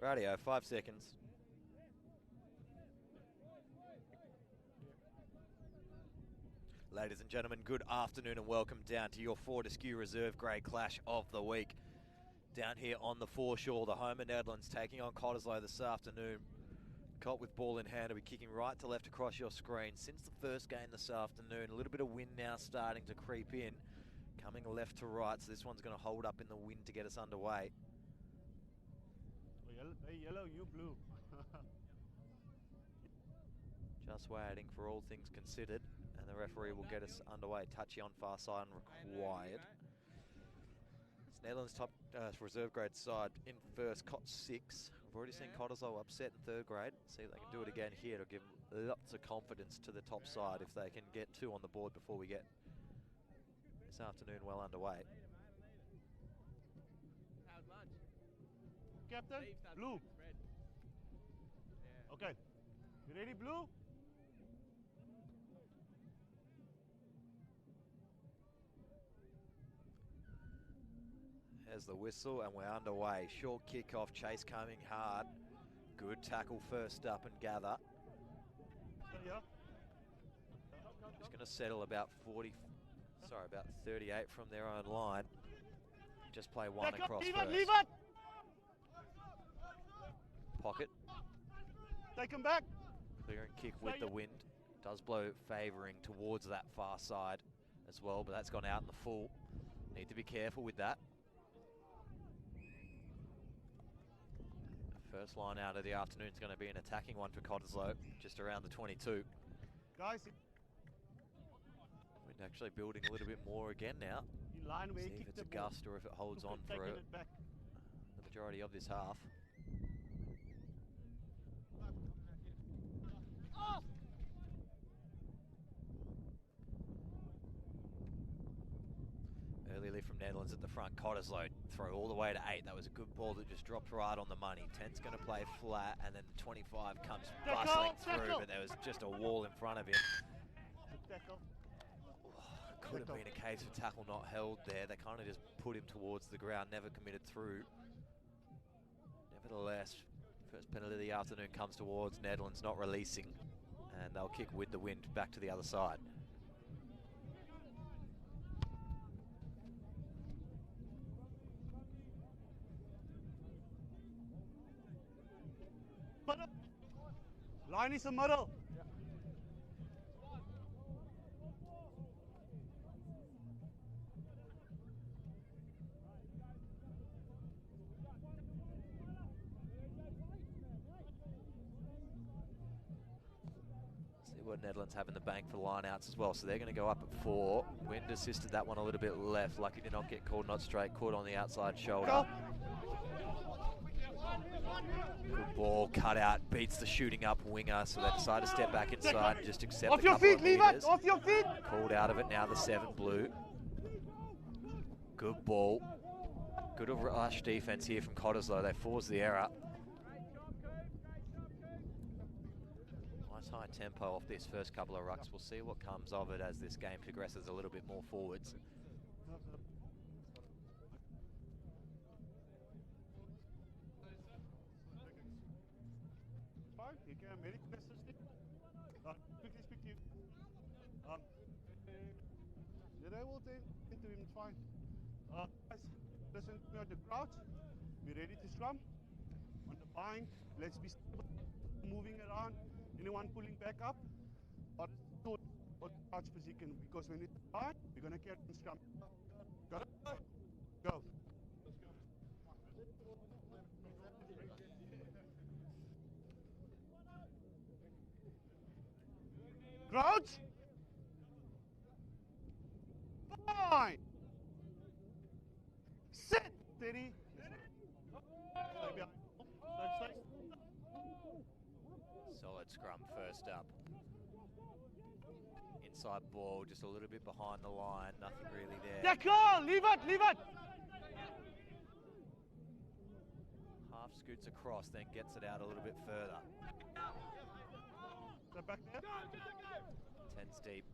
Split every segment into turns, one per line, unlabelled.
Radio, 5 seconds. Ladies and gentlemen, good afternoon and welcome down to your Fortescue Reserve Grade Clash of the week. Down here on the foreshore, the home of Nedlands taking on Cottesloe this afternoon. Cott with ball in hand will be kicking right to left across your screen. Since the first game this afternoon, a little bit of wind now starting to creep in. Coming left to right, so this one's going to hold up in the wind to get us underway.
They yellow, you blue.
Just waiting for all things considered, and the referee will get us underway. Touchy on far side and required. It's Nedlands top reserve grade side in first, Cott 6. We've already seen Cottesloe upset in third grade. See if they can do it again here. It'll give lots of confidence to the top side if they can get 2 on the board before we get this afternoon well underway.
Captain, blue. Okay, you ready, blue?
There's the whistle and we're underway. Short kickoff, chase coming hard. Good tackle first up and gather. Just going to settle about 38 from their own line. Just play one across first.
Leave it!
Pocket.
Take him back.
Clear and kick with the wind. Does blow favouring towards that far side as well, but that's gone out in the full. Need to be careful with that. First line out of the afternoon is going to be an attacking one for Cottesloe, just around the 22.
Guys,
Wind actually building a little bit more again now.
See
if it's a gust or if it holds on for the majority of this half. Early lift from Nedlands at the front. Cottesloe throw all the way to 8. That was a good ball that just dropped right on the money. 10's going to play flat, and then the 25 comes bustling through, but there was just a wall in front of him. Could have been a case of tackle not held there. They kind of just put him towards the ground, never committed through. Nevertheless, first penalty of the afternoon comes towards Nedlands, not releasing, and they'll kick with the wind back to the other side.
Line is a middle.
See what Nedlands have in the bank for line-outs as well. So they're going to go up at 4. Wind assisted that one a little bit left. Lucky to not get called not straight. Caught on the outside shoulder. Good ball, cut out, beats the shooting up winger, so they decide to step back inside and just accept
Off your feet, leave it! Off your feet!
Called out of it now, the 7 blue. Good ball. Good rush defense here from Cottesloe. They force the error. Nice high tempo off this first couple of rucks. We'll see what comes of it as this game progresses a little bit more forwards.
You can medical assistant. Quickly speak to you. They will tend to him fine. Guys, listen to me at the crowd. Be ready to scrum. On the bind, let's be moving around. Anyone pulling back up? Or crouch position, because when it's bind, we're going to carry and scrum. Got it? Go. Crouch. Fine. Sit. Steady.
Solid scrum first up. Inside ball, just a little bit behind the line. Nothing really there.
Tackle. Leave it. Leave it.
Half scoots across, then gets it out a little bit further.
Back there.
10's deep.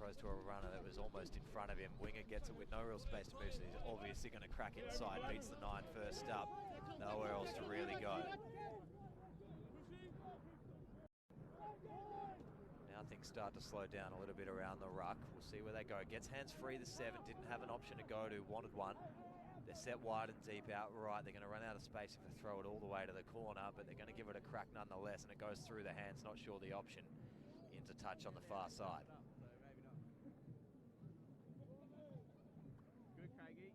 Throws to a runner that was almost in front of him. Winger gets it with no real space to move, so he's obviously going to crack inside. Beats the 9 first up. Nowhere else to really go. Now things start to slow down a little bit around the ruck. We'll see where they go. Gets hands free, the 7. Didn't have an option to go to, wanted one. They're set wide and deep out right. They're going to run out of space if they throw it all the way to the corner, but they're going to give it a crack nonetheless, and it goes through the hands. Not sure the option. Into touch on the far side.
Good, Craigie.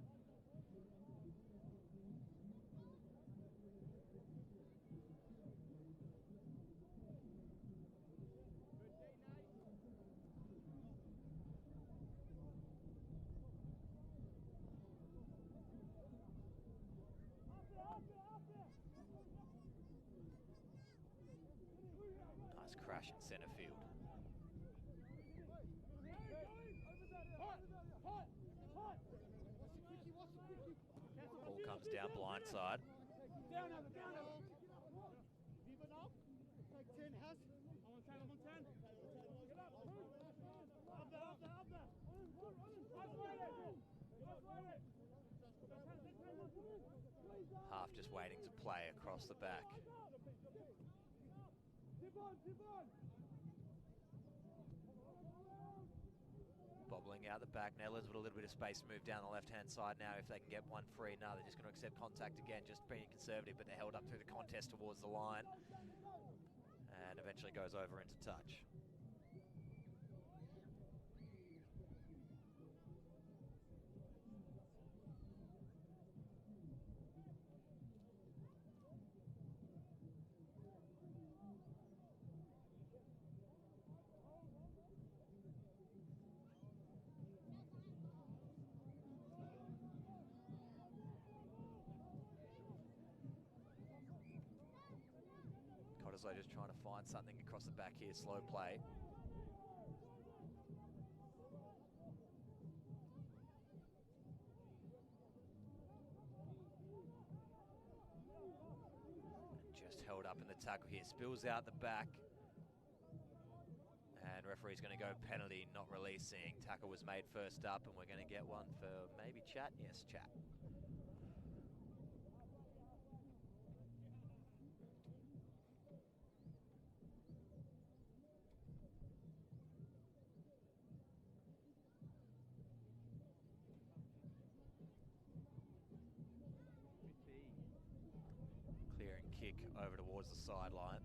Nice crash in centre field. Ball comes down blind side. Half just waiting to play across the back. Bobbling out the back. Nedlands with a little bit of space to move down the left-hand side now if they can get one free. No, they're just going to accept contact again, just being conservative, but they're held up through the contest towards the line. And eventually goes over into touch. Cottesloe just trying to find something across the back here, slow play. Just held up in the tackle here, spills out the back. And referee's going to go penalty, not releasing. Tackle was made first up, and we're going to get one for maybe Chat. Yes, Chat. Clearing kick over towards the sideline.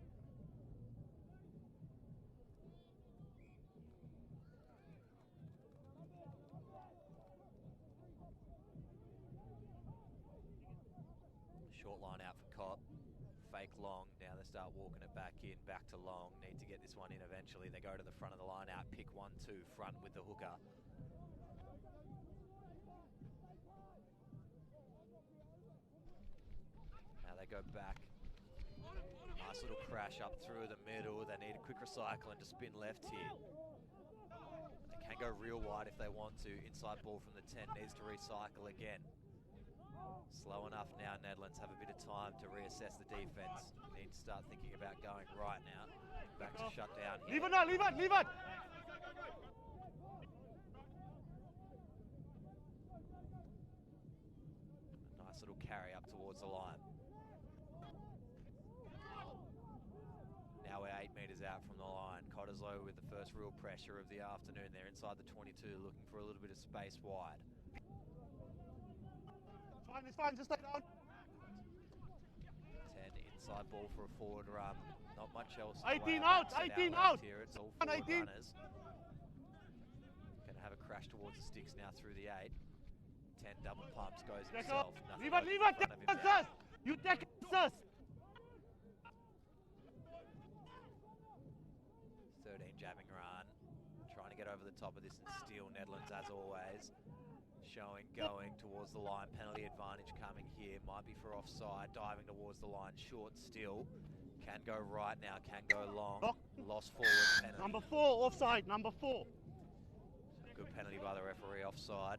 Short line out for Cop. Fake long. Now they start walking it back in, back to long. Need to get this one in eventually. They go to the front of the line out. Pick 1-2 front with the hooker. Now they go back. Nice little crash up through the middle. They need a quick recycle and to spin left here. They can go real wide if they want to. Inside ball from the 10 needs to recycle again. Slow enough now, Nedlands have a bit of time to reassess the defence. Need to start thinking about going right now. Back to shut down here.
Leave it now, leave it, leave it!
A nice little carry up towards the line. Now we're 8 metres out from the line. Cottesloe with the first real pressure of the afternoon. They're inside the 22, looking for a little bit of space wide.
It's fine, just stay down.
10 inside ball for a forward run. Not much else.
18 out, 18 out.
Here. It's all forward
18.
runners. Going to have a crash towards the sticks now through the 8. 10 double pumps, goes himself.
Leave it, leave it, take us! You take us!
13 jabbing run. Trying to get over the top of this and steal Nedlands as always. Showing, going towards the line. Penalty advantage coming here. Might be for offside. Diving towards the line. Short still. Can go right now. Can go long. Lost forward. Penalty.
Number 4, offside, number 4.
Good penalty by the referee, offside.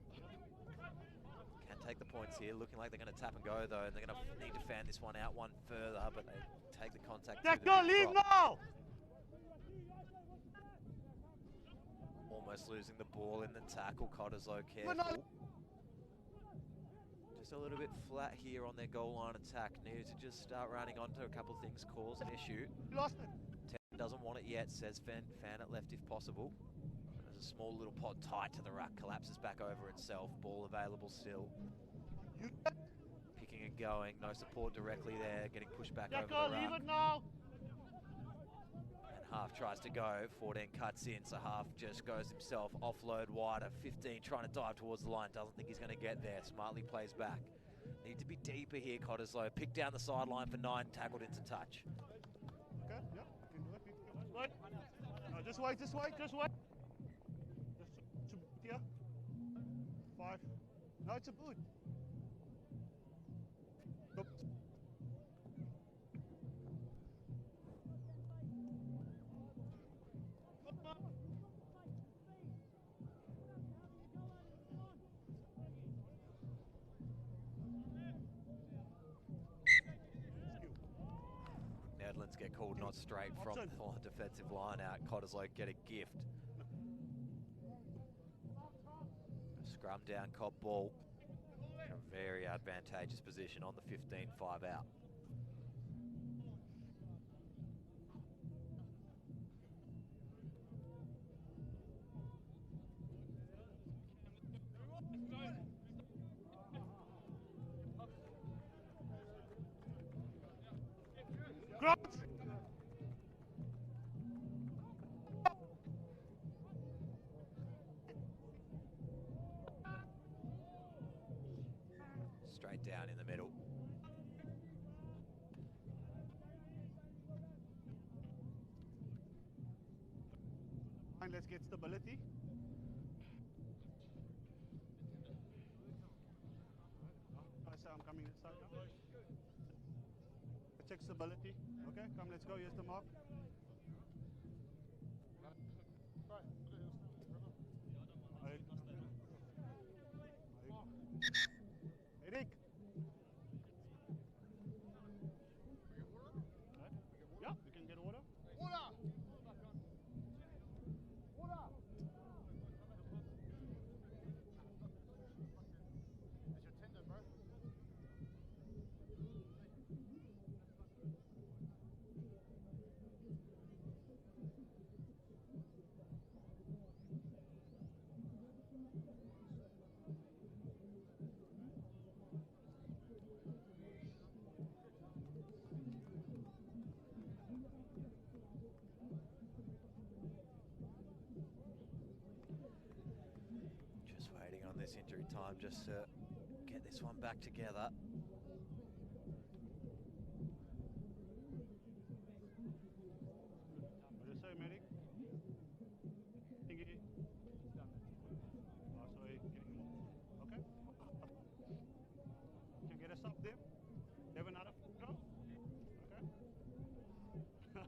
Can take the points here. Looking like they're going to tap and go though. And they're going to need to fan this one out one further. But they take the contact.
Leave now! Almost
losing the ball in the tackle. Cottesloe careful. Just a little bit flat here on their goal line attack. Needed to just start running onto a couple of things, cause an issue.
Lost it.
Doesn't want it yet, says fan it left if possible. There's a small little pod tight to the ruck, collapses back over itself. Ball available still. Picking and going, no support directly there, getting pushed back over the ruck.
Leave it now.
And Half tries to go, 14 cuts in, so Half just goes himself, offload wider, 15 trying to dive towards the line, doesn't think he's going to get there, smartly plays back. Need to be deeper here, Cottesloe. Pick down the sideline for 9, tackled into touch.
Okay, yep, can do it. Wait. No, just wait. Just here. 5. No, it's a boot. Nope.
Nedlands get called not straight from the defensive line out. Cottesloe get a gift. Scrum down, Cobb ball. A very advantageous position on the 15, 5 out. Straight down in the middle.
Fine, let's get stability. I'm coming this side now. Check stability. Okay, come, let's go. Here's the mark. Eric. Yeah, you can get water.
Just waiting on this injury time just to get this one back together.
What do you say, medic? Thingy. Sorry, getting more. Okay. Can you get us up there? You have another drum? Okay.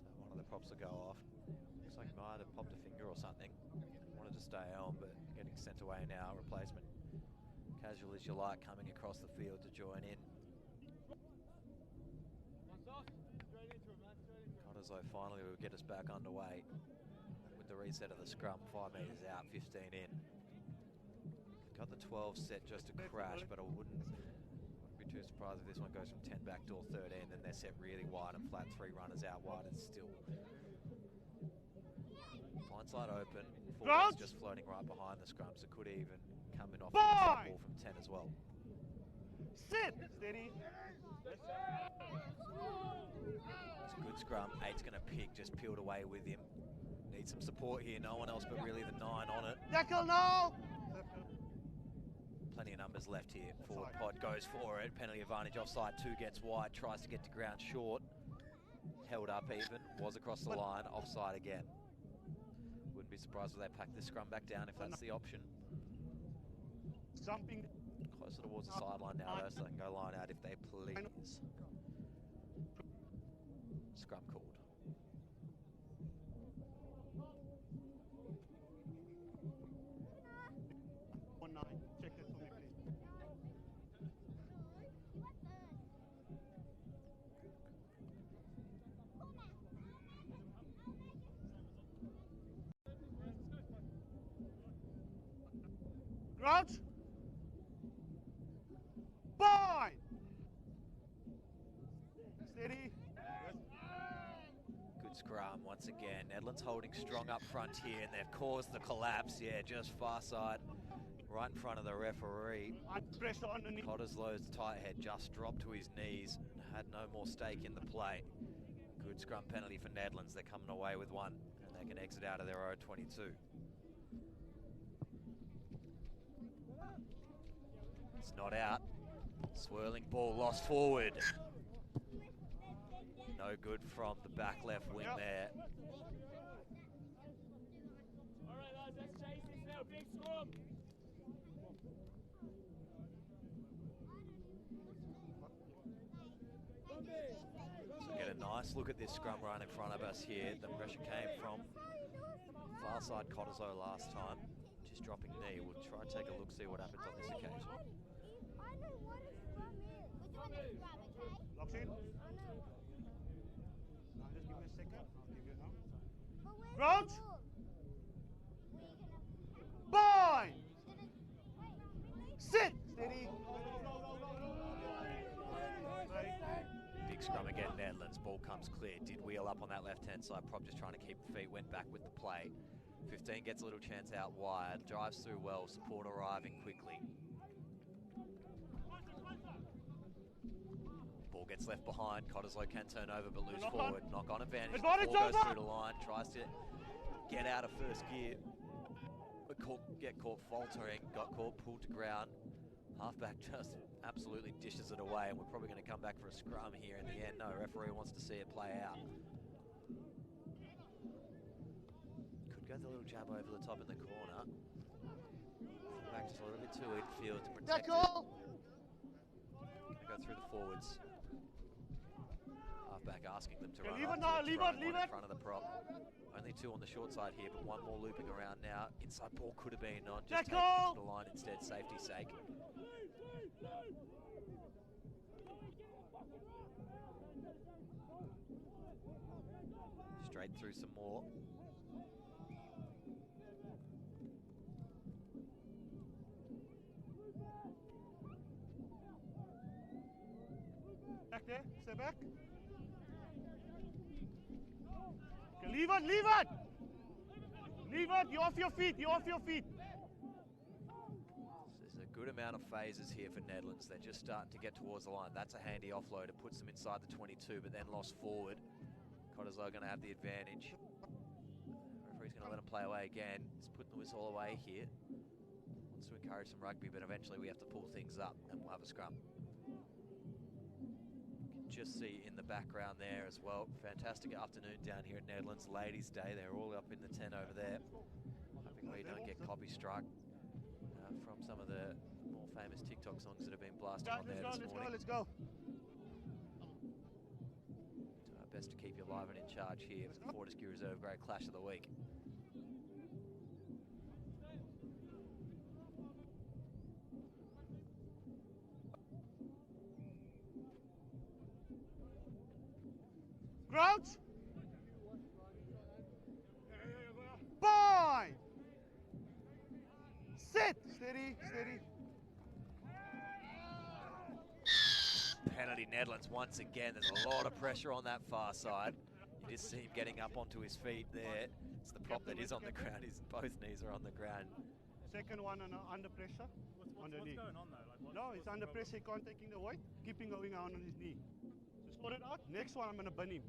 So one of the props will go off. Looks like he might have popped a finger or something. Wanted to stay on, but getting sent away now. Replacement, casual as you like, coming across the field to join in. Cottesloe finally will get us back underway with the reset of the scrum. 5 metres out, 15 in. Got the 12 set just to crash, but I wouldn't be too surprised if this one goes from 10 back door 13, then they're set really wide and flat, 3 runners out wide and still. Blindside open, forwards just floating right behind the scrum, so could even come in off the inside ball from 10 as well.
Sit! Steady.
It's a good scrum. 8's going to pick, just peeled away with him. Needs some support here, no one else but really the 9 on it.
Tackle now!
Plenty of numbers left here. Forward pod goes for it. Penalty advantage offside. 2 gets wide. Tries to get to ground short. Held up even. Was across the line. Offside again. Wouldn't be surprised if they pack this scrum back down if that's the option.
Jumping.
Closer towards the sideline now though, so they can go line out if they please. Scrum called.
1-9. Check that for me, please. Crouch. Bind. Steady.
Good scrum once again. Nedlands holding strong up front here, and they've caused the collapse. Yeah, just far side, right in front of the referee.
Pressure underneath.
Cottesloe's tight head just dropped to his knees, had no more stake in the play. Good scrum penalty for Nedlands. They're coming away with one, and they can exit out of their own 22. It's not out. Swirling ball lost forward. No good from the back left wing there.
All right, lads, let's chase this now. Big scrum.
So get a nice look at this scrum right in front of us here. The pressure came from far side Cottesloe last time. Just dropping knee. We'll try and take a look, see what happens on this occasion.
Locks in. Now just give me a second. I'll give you now. Crouch. Bind. Sit. Steady.
Big scrum again, Nedlands. Ball comes clear. Did wheel up on that left-hand side. Prop just trying to keep feet. Went back with the play. 15 gets a little chance out wide. Drives through well. Support arriving quickly. Ball gets left behind. Cottesloe can turn over but lose forward. Knock on advantage. Ball goes through the line. Tries to get out of first gear. But get caught faltering. Got caught, pulled to ground. Halfback just absolutely dishes it away, and we're probably going to come back for a scrum here in the end. No, referee wants to see it play out. Could go the little jab over the top in the corner. Back just a little bit too infield to protect it. Going to go through the forwards. Halfback asking them to run up to in front of the prop. Only two on the short side here, but one more looping around now. Inside ball could have been on, just taking it to the line instead, safety's sake. Straight through some more.
Back there, stay back. Okay, leave it, leave it! Leave it, you're off your feet, you're off your feet.
There's a good amount of phases here for Nedlands. They're just starting to get towards the line. That's a handy offload. It puts them inside the 22, but then lost forward. Cottesloe going to have the advantage. Referee's going to let him play away again. He's putting the whistle away here. Wants to encourage some rugby, but eventually we have to pull things up and we'll have a scrum. Just see in the background there as well. Fantastic afternoon down here at Nedlands. Ladies' Day. They're all up in the tent over there. Hoping we don't get copy struck from some of the more famous TikTok songs that have been blasting on there this morning.
Let's go.
Do our best to keep you live and in charge here for the Fortescue Reserve Grade Clash of the Week.
Crouch. Bind. Sit. Steady, steady.
Penalty Nedlands once again. There's a lot of pressure on that far side. You just see him getting up onto his feet there. It's the prop that is on the ground. Both knees are on the ground.
Second one under pressure.
What's going on though?
No, it's under pressure. He can't taking the weight. Keeping going on his knee. So sort it out. Next one, I'm going to bin him.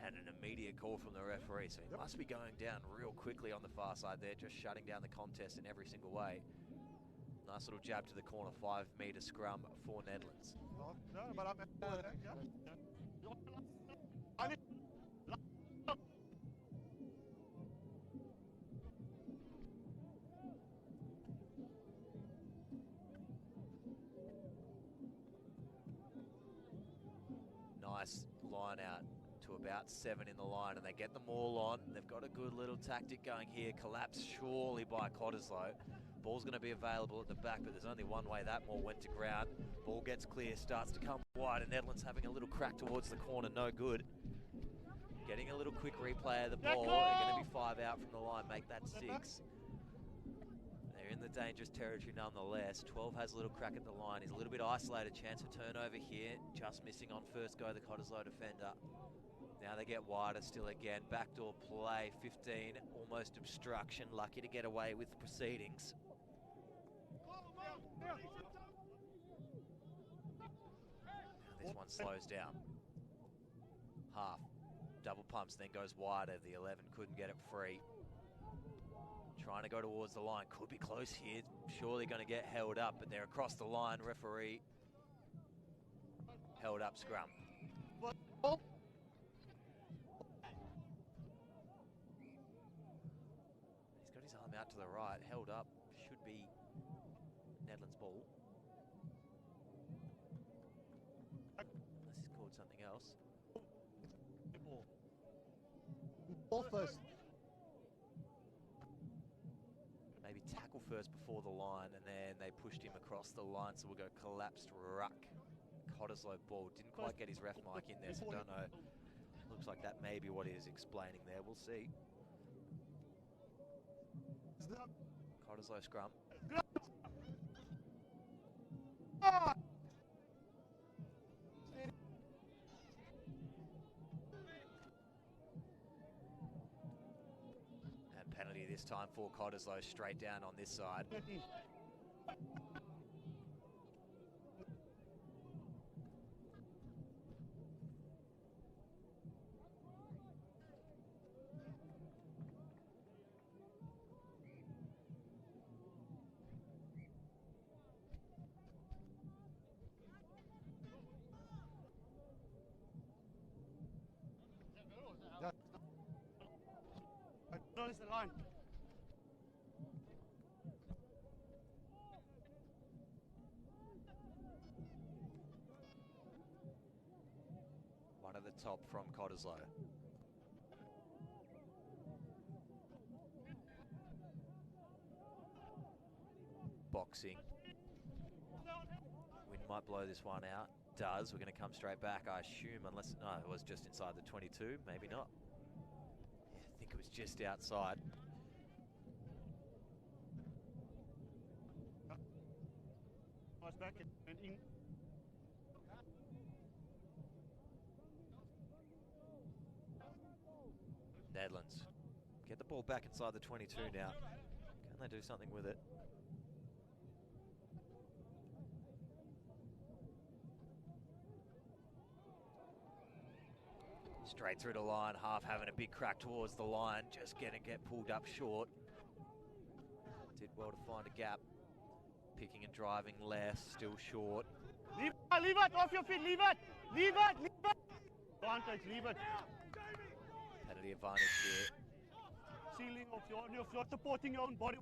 And an immediate call from the referee, so he must be going down real quickly on the far side there, just shutting down the contest in every single way. Nice little jab to the corner, 5 metre scrum for Nedlands. Nice line out to about 7 in the line, and they get them all on. They've got a good little tactic going here. Collapse surely by Cottesloe. Ball's going to be available at the back, but there's only one way that ball went to ground. Ball gets clear, starts to come wide, and Nedlands having a little crack towards the corner, no good. Getting a little quick replay of the ball. They're going to be 5 out from the line, make that 6. They're in the dangerous territory nonetheless. 12 has a little crack at the line. He's a little bit isolated. Chance of turnover here. Just missing on first go, the Cottesloe defender. Now they get wider still again. Backdoor play, 15, almost obstruction. Lucky to get away with the proceedings. Now this one slows down. Half. Double pumps, then goes wider. The 11 couldn't get it free. Trying to go towards the line. Could be close here. Surely going to get held up, but they're across the line. Referee held up scrum. He's got his arm out to the right. Held up. Should be Nedlands' ball. Unless he's called something else.
Ball first.
Maybe tackle first before the line, and then they pushed him across the line, so we'll go collapsed ruck. Cottesloe ball. Didn't quite get his ref mic in there, so don't know. Looks like that may be what he is explaining there. We'll see. Cottesloe scrum. And penalty this time for Cottesloe, straight down on this side.
Notice the line.
One at the top from Cottesloe. Boxing. Wind might blow this one out. Does. We're going to come straight back, I assume, unless... No, it was just inside the 22. Maybe not. Yeah, I think it was just outside.
Back and in.
Nedlands. Get the ball back inside the 22 now. Can they do something with it? Straight through the line, half having a big crack towards the line, just get pulled up short. Did well to find a gap. Picking and driving left, still short.
Leave it, off your feet, leave it! Leave it! Advantage, leave it.
Penalty advantage here.
Ceiling of if you're supporting your own body.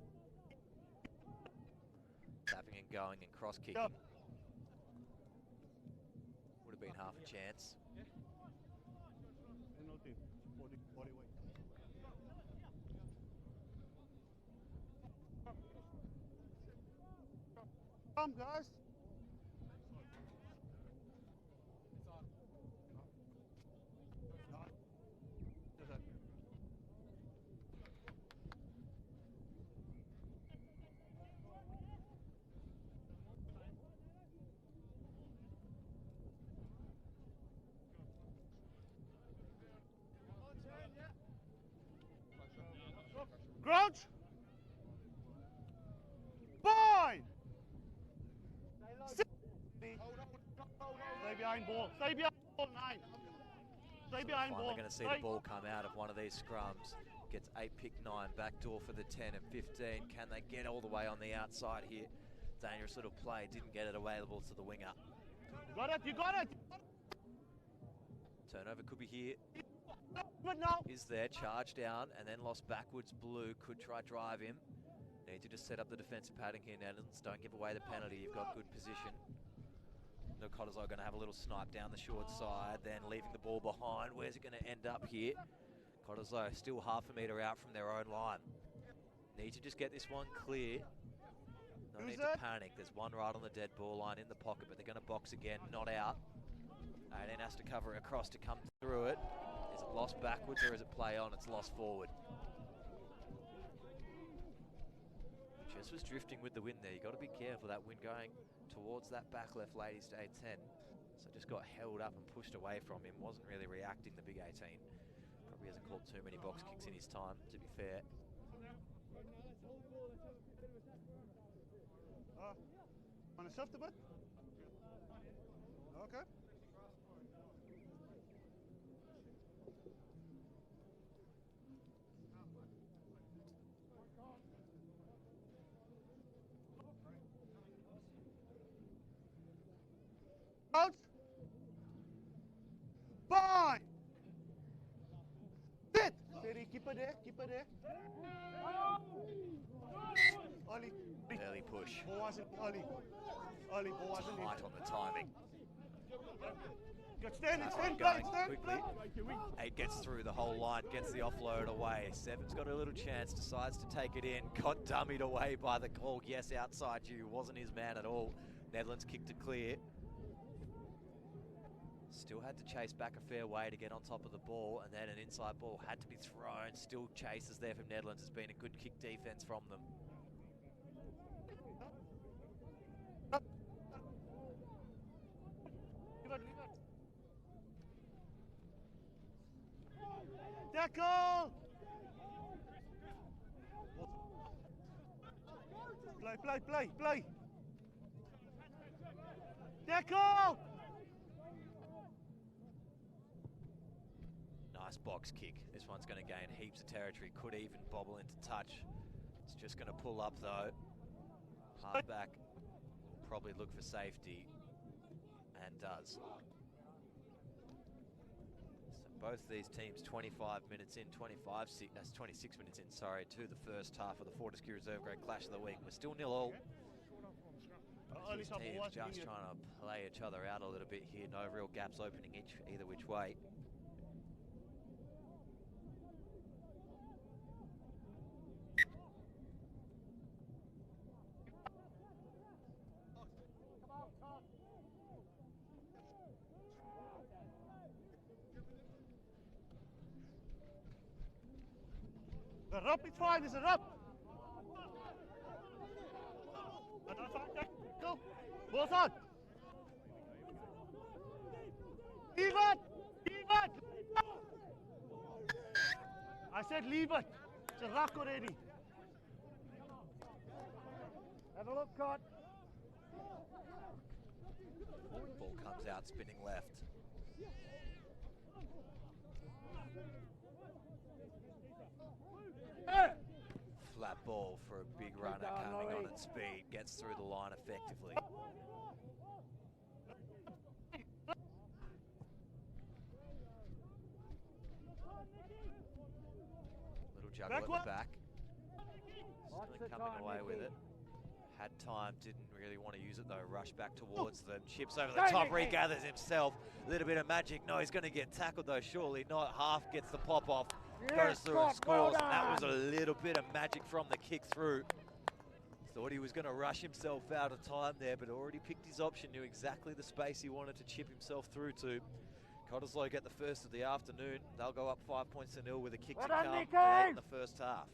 Tapping and going and cross kicking.
Yep.
Would have been half a chance.
Nothing. Body weight. Come, guys. Crouch. Bind. Stay behind ball. Stay behind ball, 9. Stay behind ball.
Finally going to see the ball come out of one of these scrums. Gets 8, pick 9, backdoor for the 10 and 15. Can they get all the way on the outside here? Dangerous little play. Didn't get it available to the winger.
You got it. You got it.
Turnover could be here.
But now.
Is there, charge down and then lost backwards. Blue could try drive him. Need to just set up the defensive padding here, Nedlands. Don't give away the penalty. You've got good position. No, Cottesloe going to have a little snipe down the short side, then leaving the ball behind. Where's it going to end up here? Cottesloe still half a metre out from their own line. Need to just get this one clear. No need to panic. There's one right on the dead ball line in the pocket, but they're going to box again, not out. 18 has to cover it across to come through it. Is it lost backwards or is it play on? It's lost forward. Just was drifting with the wind there. You've got to be careful, that wind going towards that back left ladies to 8-10. So just got held up and pushed away from him. Wasn't really reacting, the big 18. Probably hasn't caught too many box kicks in his time, to be fair.
Want to shift a bit? Okay. Out. Fine. Sit. Steady. Keep it there. Keep it there. Ollie.
Early push.
Ball wasn't Ollie. Ollie, ball wasn't
Tight on the timing.
Good. Stand. Stand.
Going
Stand.
quickly. 8 gets through the whole line, gets the offload away. 7's got a little chance, decides to take it in. Got dummied away by the call. Yes, outside you. Wasn't his man at all. Nedlands kicked it clear. Still had to chase back a fair way to get on top of the ball, and then an inside ball had to be thrown. Still chases there from Nedlands. It's been a good kick defense from them.
Tackle! Play! Tackle!
Nice box kick. This one's going to gain heaps of territory. Could even bobble into touch. It's just going to pull up though. Halfback will probably look for safety, and does. So both these teams 25 minutes in, 26 minutes in, sorry, to the first half of the Fortescue Reserve Grade Clash of the Week. We're still 0-0. These teams just trying to play each other out a little bit here. No real gaps opening either which way.
The rub is fine, it's a rub. Go. Ball's on. Leave it. I said leave it. It's a rock already. Have a look, Cott.
Ball comes out spinning left. Flat ball for a big runner coming on at speed, gets through the line effectively. Little juggle at the back. Still coming away with it. Had time, didn't really want to use it though. Rush back towards them, chips over the top, regathers himself. A little bit of magic. No, he's going to get tackled though, surely not. Half gets the pop off. Goes through and scores, and that was a little bit of magic from the kick through. Thought he was going to rush himself out of time there, but already picked his option, knew exactly the space he wanted to chip himself through to. Cottesloe get the first of the afternoon. They'll go up 5 points to 0 with a kick to come late in the first half.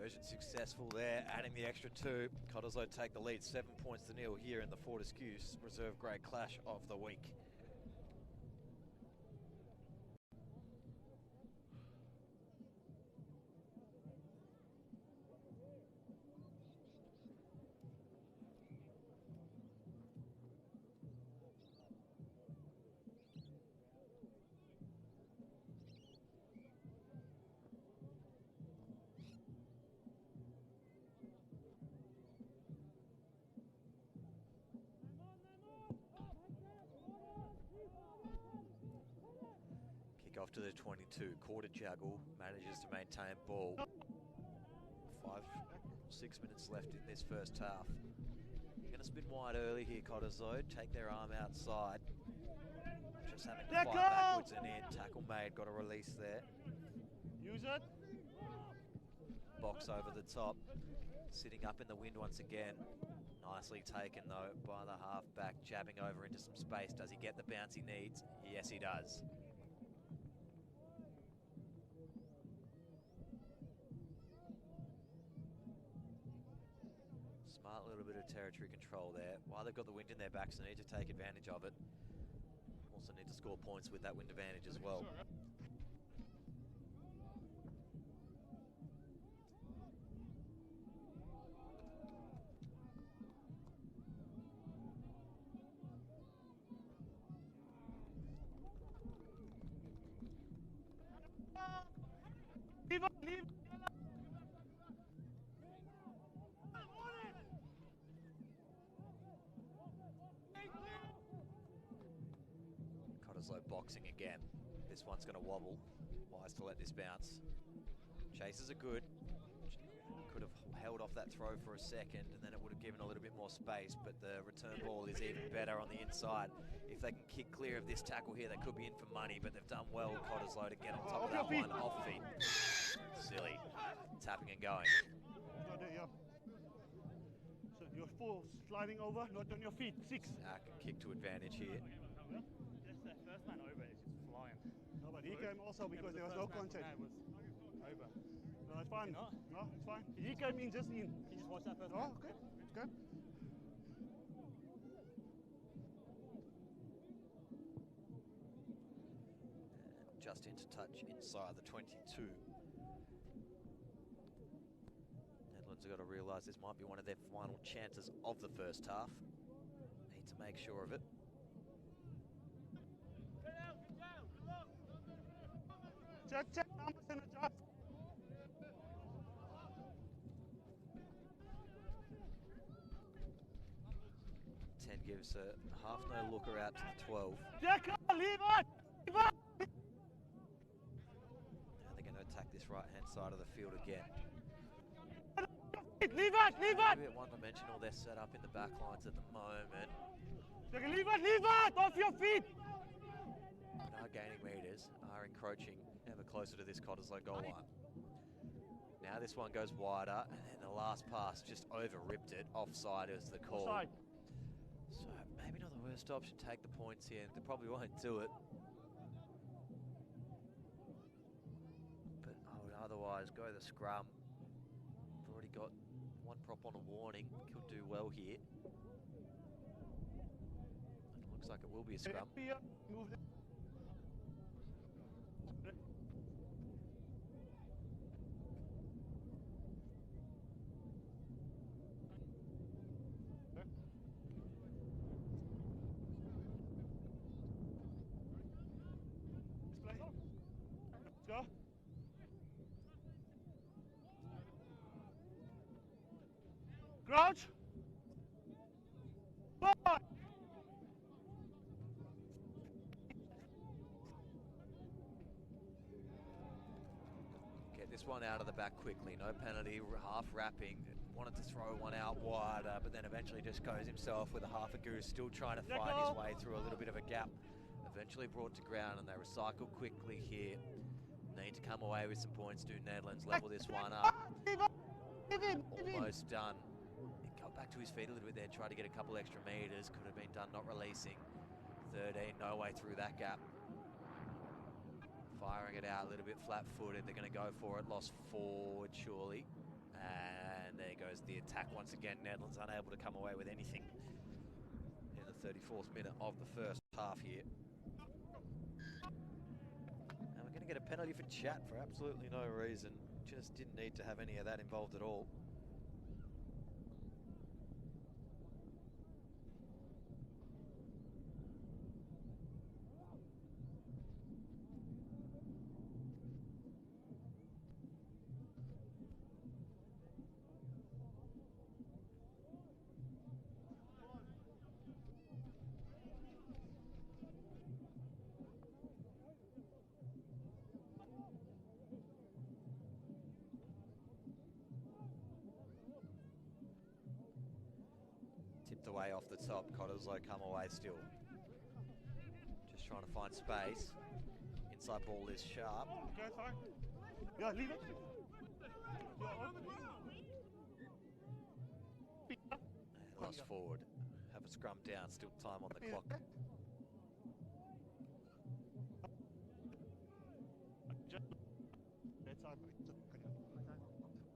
Conversion successful there, adding the extra 2. Cottesloe take the lead 7 points to 0 here in the Fortescue Reserve Grade Clash of the Week. to the 22. Cottesloe manages to maintain ball. 6 minutes left in this first half. They're going to spin wide early here, Cottesloe. Take their arm outside. Just having to fight backwards and in. Tackle made, got a release there.
Use it.
Box over the top. Sitting up in the wind once again. Nicely taken though by the halfback, jabbing over into some space. Does he get the bounce he needs? Yes, he does. Smart little bit of territory control there. While they've got the wind in their backs, they need to take advantage of it. Also need to score points with that wind advantage as well.
Leave it, leave it.
Cottesloe boxing again. This one's going to wobble. Wise to let this bounce. Chases are good. Could have held off that throw for a second and then it would have given a little bit more space, but the return ball is even better on the inside. If they can kick clear of this tackle here, they could be in for money, but they've done well, Cottesloe, to get on top of that one. Off feet. Silly. Tapping and going.
So your full sliding over, not on your feet. 6.
Kick to advantage here.
Just that first man over is just flying.
No, but he came also because there was no contact.
Was over.
No, it's fine.
No?
No, it's fine. He came in just in.
He just watched that first
Oh,
man.
okay. It's good.
And just into touch inside the 22. Nedlands have got to realise this might be one of their final chances of the first half. Need to make sure of it.
Check numbers and adjust.
Gives a half no looker out to the 12.
Jack, leave it! Leave it!
Now they're going to attack this right-hand side of the field again.
Leave it! Leave it!
A bit one-dimensional, they're set up in the back lines at the moment.
Jack, leave it! Leave it! Off your feet!
But are gaining meters, are encroaching ever closer to this Cottesloe goal line. Now this one goes wider, and then the last pass just over-ripped it. Offside is the call.
Offside.
So maybe not the worst option, take the points here. They probably won't do it. But I would otherwise go the scrum. We've already got one prop on a warning. Could do well here. And it looks like it will be a scrum.
Move it. Go. Crouch. Forward.
Get this one out of the back quickly. No penalty, half wrapping. Wanted to throw one out wider, but then eventually just goes himself with a half a goose, still trying to find his way through a little bit of a gap. Eventually brought to ground, and they recycle quickly here. Need to come away with some points, do Nedlands, level this one up. Almost done. He got back to his feet a little bit there, tried to get a couple extra meters. Could have been done not releasing. 13, no way through that gap. Firing it out a little bit flat-footed. They're going to go for it. Lost forward, surely. And there goes the attack once again. Nedlands unable to come away with anything in the 34th minute of the first half here. And we're going to get a penalty for chat for absolutely no reason. Just didn't need to have any of that involved at all. chipped away off the top. Cottesloe come away still. Just trying to find space. Inside ball is sharp.
Okay, fine. Yeah, leave it. Yeah, open.
And lost forward. Have a scrum down. Still time on the clock.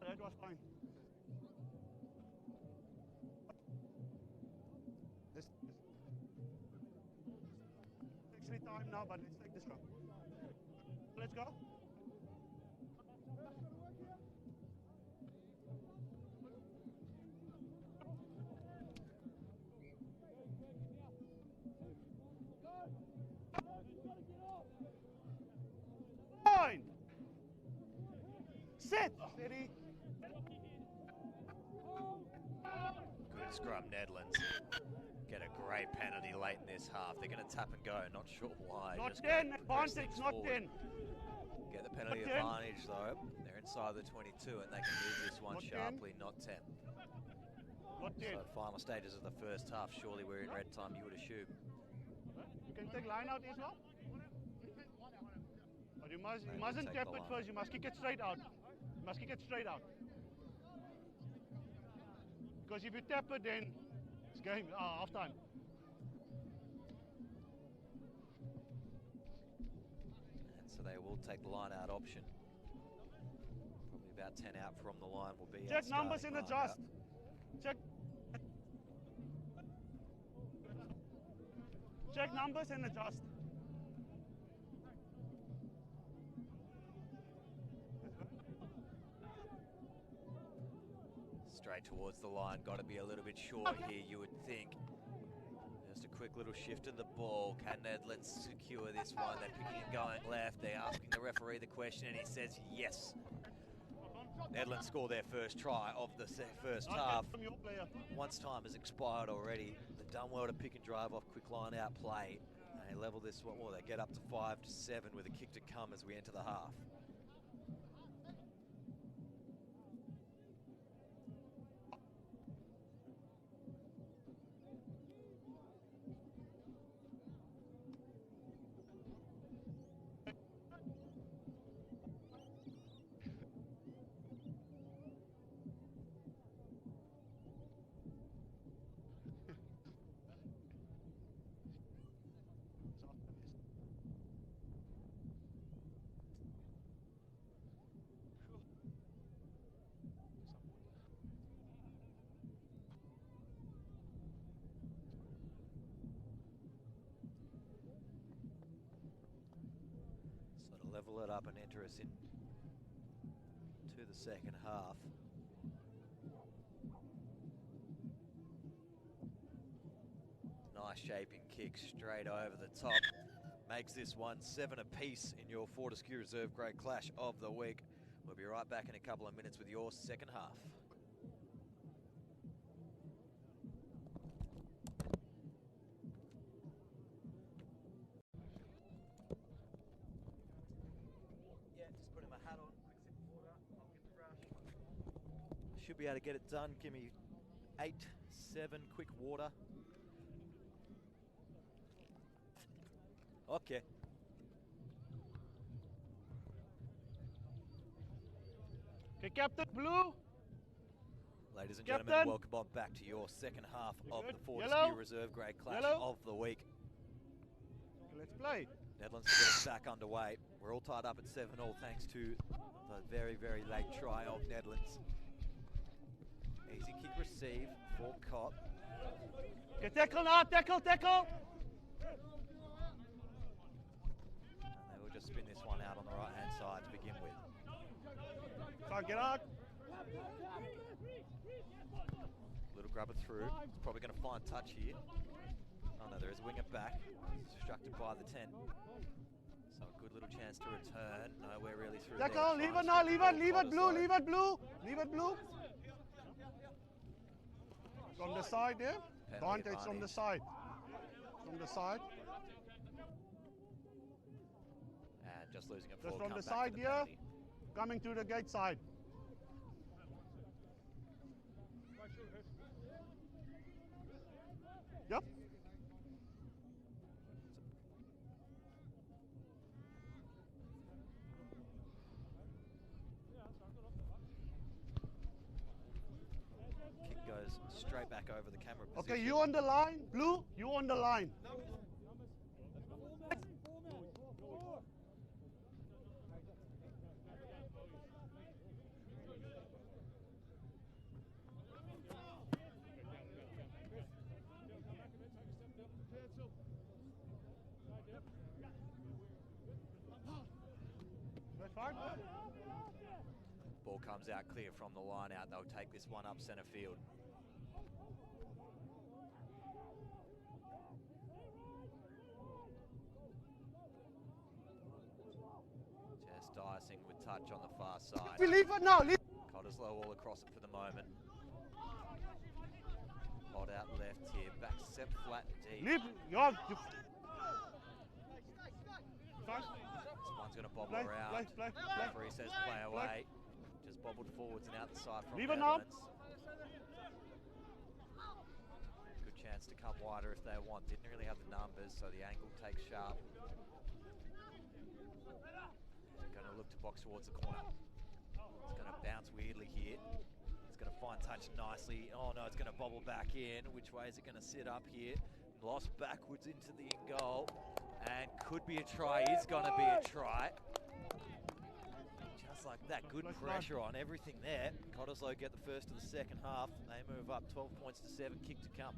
That was fine. This actually time now, but let's take this one. Let's go. Fine. Sit. Steady.
Good scrum, Nedlands. Get a great penalty late in this half. They're going to tap and go. Not sure why.
Not
Just
10.
gonna progress
Advantage,
things
not
forward.
10.
Get the penalty
Not 10.
advantage though. They're inside the 22 and they can move this one
Not 10.
sharply. Not 10.
Not 10.
So final stages of the first half. Surely we're in red time, you would assume.
You can take line out as well. But you
will
mustn't
take
tap
the
it
line.
first. You must kick it straight out. You must kick it straight out. Because if you tap it, then it's game. Half time.
And so they will take the line out option. Probably about 10 out from the line will be
Check
our
numbers
starting
and
line
adjust.
out.
Check. Check numbers and adjust.
Straight towards the line. Got to be a little bit short here, you would think. Just a quick little shift in the ball. Can Nedlands secure this one? They're picking and going left. They're asking the referee the question and he says yes. Nedlands score their first try of the first half.
From your player.
Once time has expired already. They've done well to pick and drive off quick line out play. They level this one, well, they get up to 5-7 with a kick to come as we enter the half. Sort of level it up and enter us in to the second half. Nice shaping kick straight over the top. Makes this one 7 apiece in your Fortescue Reserve Grade Clash of the week. We'll be right back in a couple of minutes with your second half. Yeah, just putting my hat on, quick sip of water, I'll get the brush. Should be able to get it done. Give me 8, 7, quick water. Okay.
Okay, Captain Blue.
Ladies and
Captain.
gentlemen, welcome on back to your second half of
Good.
the Fortescue
Yellow.
Reserve Grade Clash
Yellow.
of the week.
Let's play.
Nedlands to get us back underway. We're all tied up at 7-all thanks to the very, very late try of Nedlands. Easy kick receive for Cott.
Okay, tackle now, tackle, tackle.
And they will just spin this one out on the right-hand side to begin with.
Can't get out.
Little grubber through. It's probably going to find touch here. Oh no, there is a winger back. Distracted by the 10. So a good little chance to return. Nowhere really through there.
Tackle, leave
Tries
it now,
to
leave
pull
it, leave it blue,
Cottesloe.
leave it blue, leave it blue. From the side there.
Penalty
Advantage from the
advantage.
side. From the side.
And just losing it
Just
forward.
from
come
the
back
side
for the
here.
penalty.
Coming to the gate side. Yep.
Kick goes straight back over the camera position.
Okay, you on the line. Blue, you on the line. That's fine.
Ball comes out clear from the line out. They'll take this one up centre field. Just dicing with touch on the far side.
We leave it now. Leave.
Cottesloe all across it for the moment. Hot out left here. Back set flat deep.
Leave. Fine.
This one's going to bobble
Play,
around.
play, play, play.
Referee says play away. Just bobbled forwards and out the side from
Leave it now.
Nedlands. Good chance to come wider if they want. Didn't really have the numbers, so the angle takes sharp. Going to look to box towards the corner. It's going to bounce weirdly here. It's going to find touch nicely. Oh no, it's going to bobble back in. Which way is it going to sit up here? Lost backwards into the in goal. And could be a try. Is going to be a try. Just like that, good pressure on everything there. Cottesloe get the first of the second half. They move up 12 points to 7. Kick to come.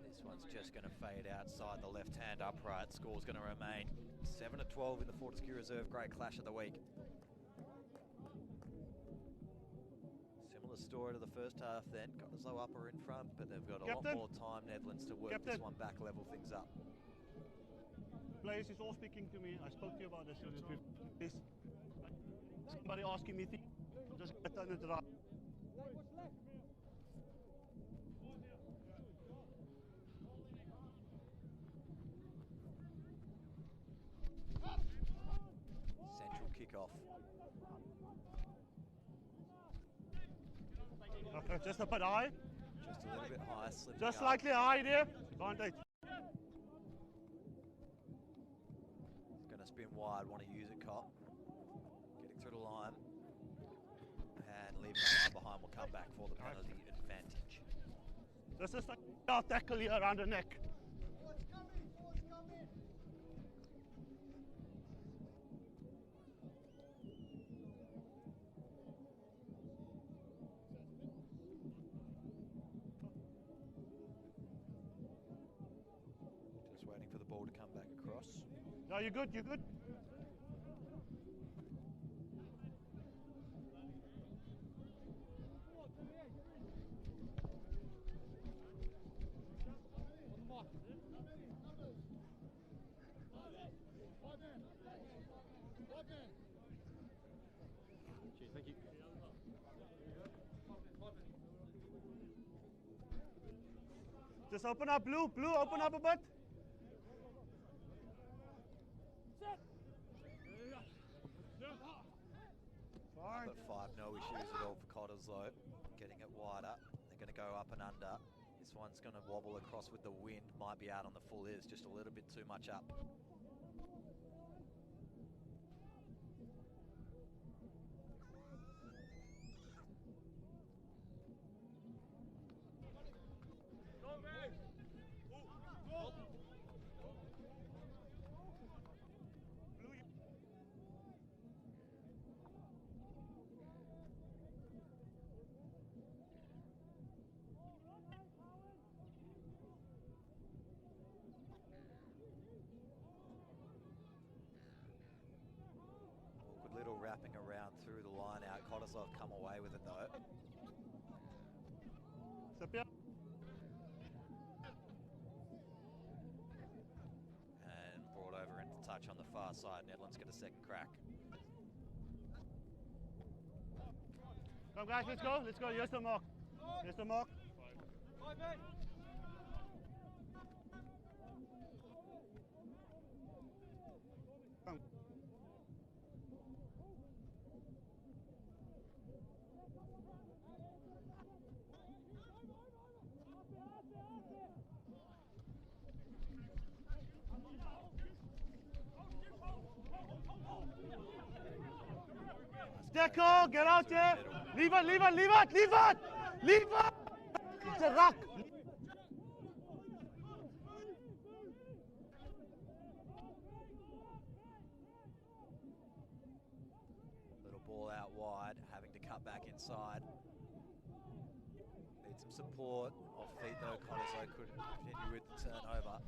This one's just going to fade outside the left-hand upright. Score's going to remain 7-12 in the Fortescue Reserve Great Clash of the week. Similar story to the first half then. Cottesloe upper in front, but they've got a lot more time, Nedlands, to work this one back, level things up.
Players is all speaking to me. I spoke to you about this. This somebody asking me things. Just get on it right.
Central kickoff.
Okay, just a bit high.
Just a little bit high, slipping
Just
up.
slightly high there. Can't I?
It's going to spin wide, want to use it, Cop. Getting through the line. And leaving the line behind will come back for the penalty advantage.
This is like a tackle here around the neck.
Just waiting for the ball to come back across.
No, you're good, you're good.
Thank you.
Just open up, Blue. Blue, open up a bit. Fine.
But 5, no issues at all for Cottesloe. Getting it wider. They're going to go up and under. This one's going to wobble across with the wind. Might be out on the full is, just a little bit too much up. Awkward little wrapping around through the line out. Cottesloe have come away with it though. And brought over into touch on the far side. Nedlands get a second crack.
Come guys, let's go. Let's go. Here's the mark. Here's the mark. Come. Deco, get out there. Leave it, leave it, leave it, leave it, leave it. It's a rock.
Little ball out wide, having to cut back inside. Need some support. Off feet though, Cottesloe could continue with the turnover.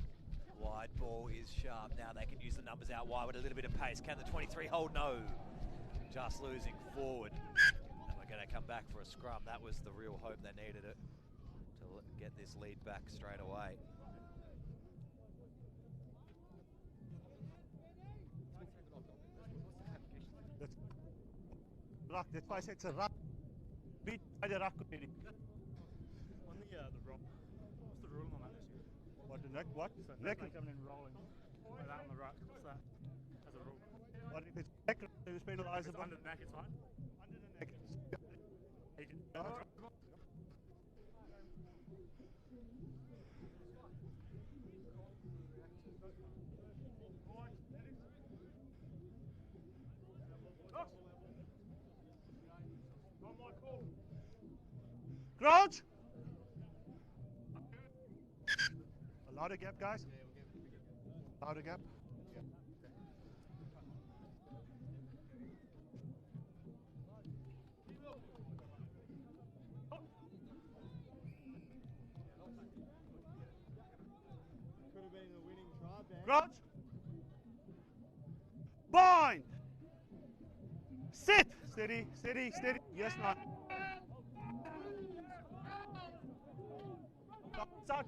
Wide ball is sharp. Now they can use the numbers out wide with a little bit of pace. Can the 23 hold? No. Just losing forward. And we're going to come back for a scrum. That was the real hope they needed it to get this lead back straight away.
Rock, that's why I said it's a rock. Beat by the rock committee.
On the rock. What's the ruling on that this year?
What, the neck? What?
So
Neck?
like coming in rolling like that on the ruck. What's that? As a rule.
What if it's neck? Then it's
If
penalized.
it's under the neck, it's fine.
Under the neck.
You can,
Crouch! A lot of gap, guys. A lot of gap.
Could have been the winning try, Ben.
Crouch! Bind! Sit! Steady, steady, steady. Yes, not. Start.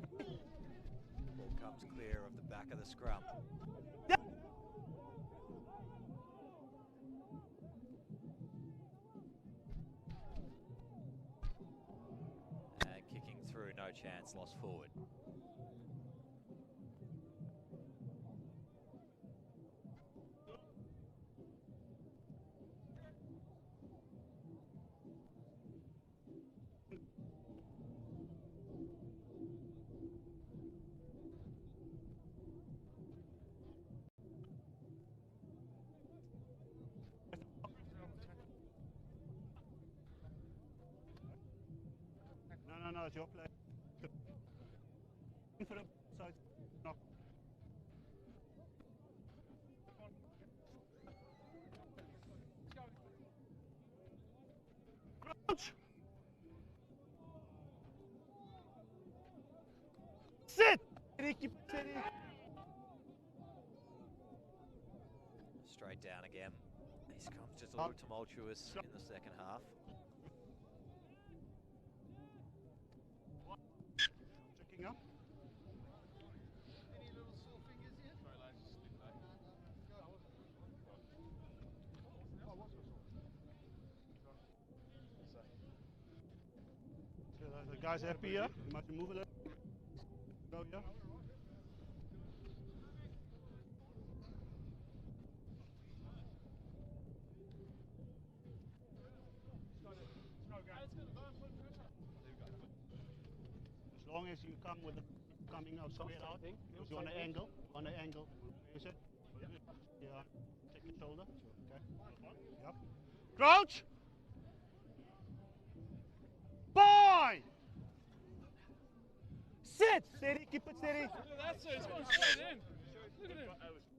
Ball comes clear of the back of the scrum.
Yep.
And kicking through, no chance, lost forward.
No, it's your play. For the side. No. Crouch! Sit! Steady, keep steady.
Straight down again. These scrums just a little tumultuous in the second half.
Checking up. So the guys happy here. You might move a little. Go here. As long as you come with the coming out straight out, because you're on the angle, Is it? Yeah. Take your shoulder. Okay. Yep. Crouch. Bind. Sit. Sit! Steady, keep it steady.
Look at that, sir. He's going straight in. Look at him.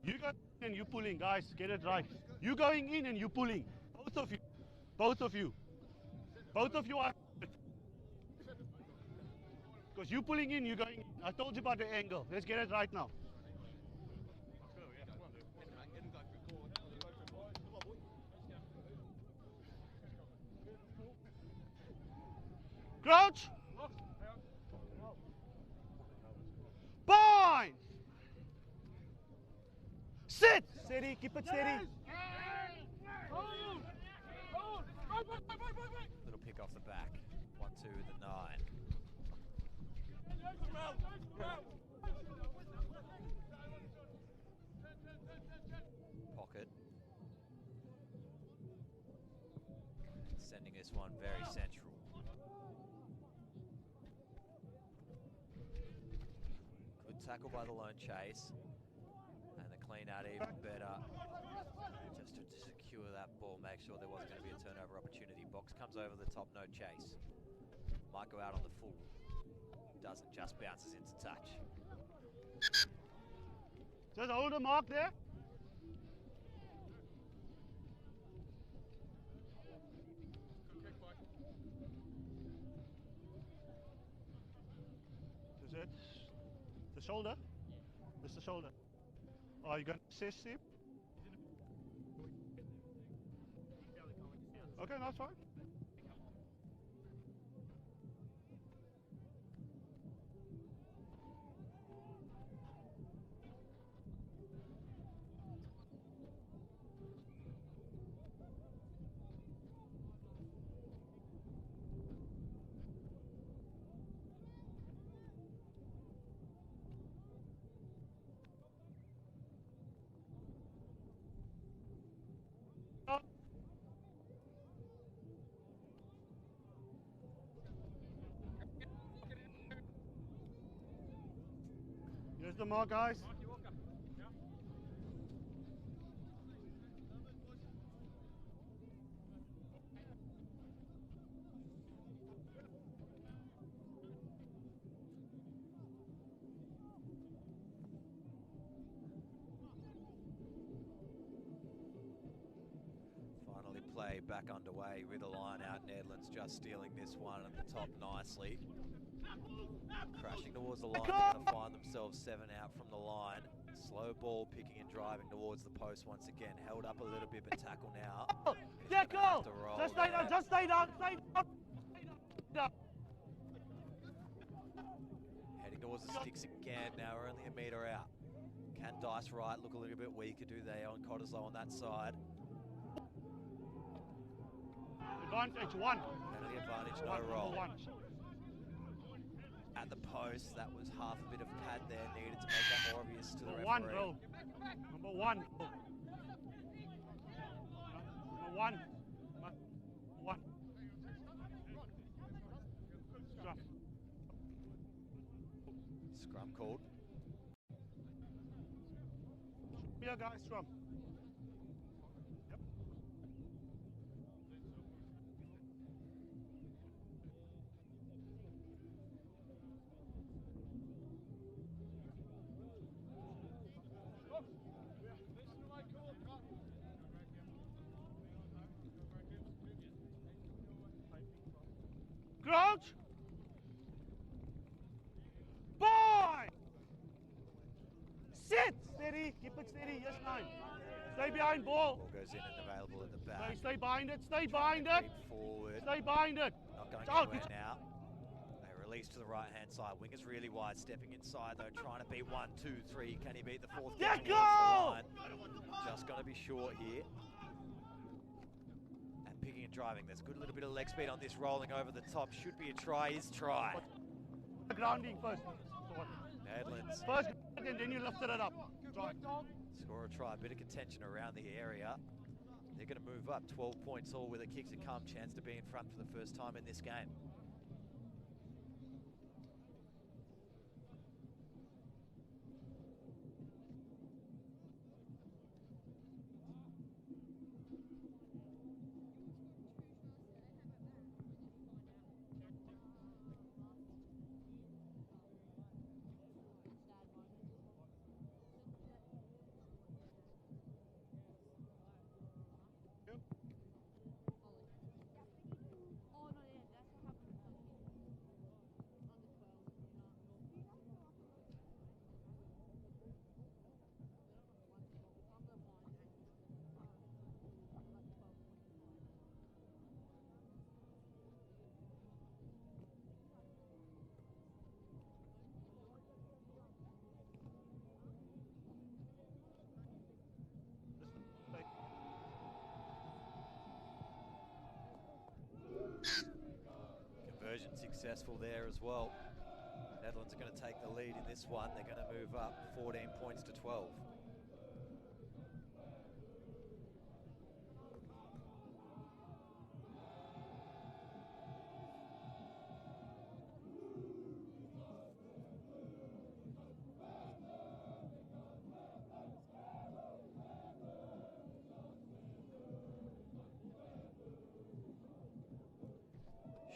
You go in and you pulling, guys. Get it right. You going in and you pulling. Both of you. Both of you. Both of you are. Because you pulling in, you going in. I told you about the angle. Let's get it right now. Crouch. Bind. Sit. Steady. Keep it steady.
Little pick off the back. 1-2 the 9. Pocket. Sending this one very central. Good tackle by the lone chase. And the clean out even better. Just to secure that ball, make sure there wasn't going to be a turnover opportunity. Box comes over the top, no chase. Might go out on the full. Doesn't, just bounces into touch.
Just hold the mark there. Is it the shoulder? It's the shoulder. Are you going to assist him? Okay, that's fine. Here's the mark, guys.
Finally play back underway with a line out. Nedlands just stealing this one at the top nicely. Crashing towards the line, they're going to find themselves 7 out from the line. Slow ball picking and driving towards the post once again. Held up a little bit, but tackle now.
Yeah, go! Just stay down, just stay down, stay down.
Heading towards the sticks again, now we're only a metre out. Can Dice right look a little bit weaker, do they, on Cottesloe on that side?
Advantage, 1.
Penalty advantage, no roll.
One.
At the post, that was half a bit of pad there, needed to make that more obvious to the referee.
1, bro. Number 1. Bro. Number 1. 1. Scrum.
Scrum called.
Here, guys, scrum. Yep. Crouch. Boy. Sit. Steady. Keep it steady. Yes, 9. Stay behind ball.
Ball goes in and available at the back.
Stay behind it. Stay behind it.
Feet forward.
Stay behind it.
Not going
It's out.
anywhere now. They release to the right-hand side. Wingers really wide, stepping inside though, trying to beat 1, 2, 3. Can he beat the 4th?
Yeah,
Getting
go!
towards the line. Just going to be short here. And picking and driving. There's a good little bit of leg speed on this, rolling over the top. Should be a try. Is try.
Grounding first.
Nedlands.
First, and then you lifted it up. Try.
Score a try. Bit of contention around the area. They're going to move up 12 points all with a kick to come. Chance to be in front for the first time in this game. successful there as well. Nedlands are going to take the lead in this one. They're going to move up 14 points to 12.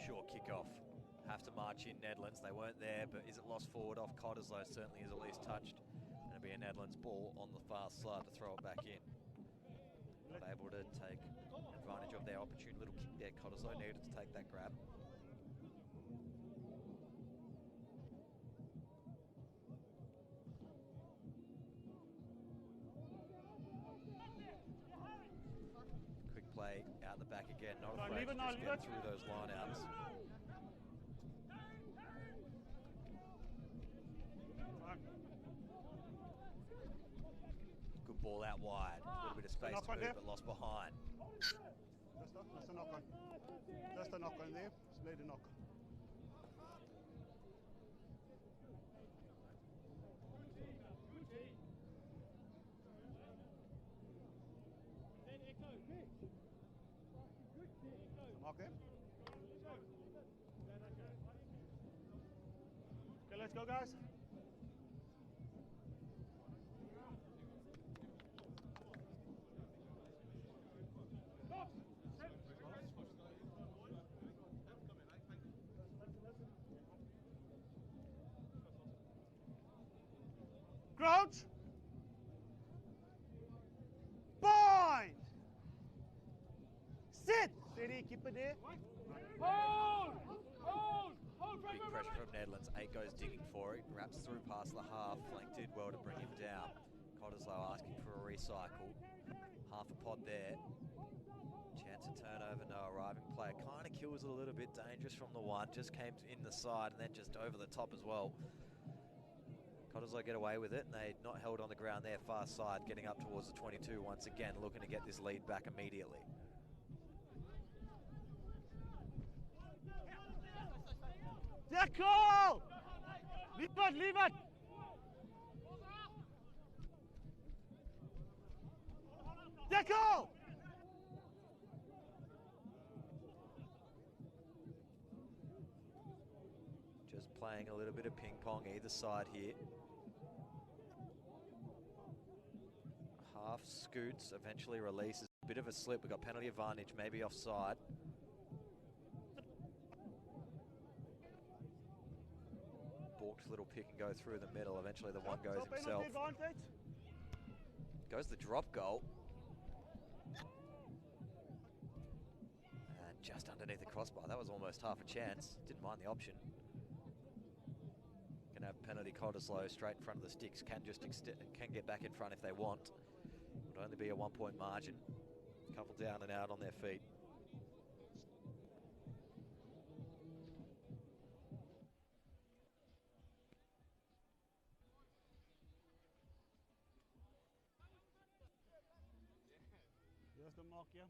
Short kickoff. Have to march in Nedlands. They weren't there, but is it lost forward off Cottesloe? Certainly is at least touched. And it'll be a Nedlands ball on the far side to throw it back in. Not able to take advantage of their opportune little kick there. Cottesloe needed to take that grab. Quick play out the back again. Not afraid to just get through those line-outs. Good ball out wide. A little bit of space to move, but lost behind.
That's a knock on. That's the knock on there. It's made a knock. Okay. Okay, let's go, guys. Crouch. Bind. Sit. Steady, keep it there.
Hold! Hold! Hold!
Big pressure from Nedlands. 8 goes digging for it. Wraps through past the half. Flank did well to bring him down. Cottesloe asking for a recycle. Half a pod there. Chance of turnover, no arriving player. Kind of kills it a little bit. Dangerous from the one. Just came in the side and then just over the top as well. Cottesloe get away with it, and they not held on the ground there, far side, getting up towards the 22 once again, looking to get this lead back immediately.
Tackle! Leave it, leave it! Tackle!
Just playing a little bit of ping pong either side here. Half scoots, eventually releases. A bit of a slip. We've got penalty advantage, maybe offside. Bork's little pick and go through the middle. Eventually the one goes himself. Goes the drop goal. And just underneath the crossbar. That was almost half a chance. Didn't mind the option. Can have penalty Cottesloe straight in front of the sticks. Can just can get back in front if they want. Would only be a 1-point margin. A couple down and out on their feet.
There's the mark, yeah.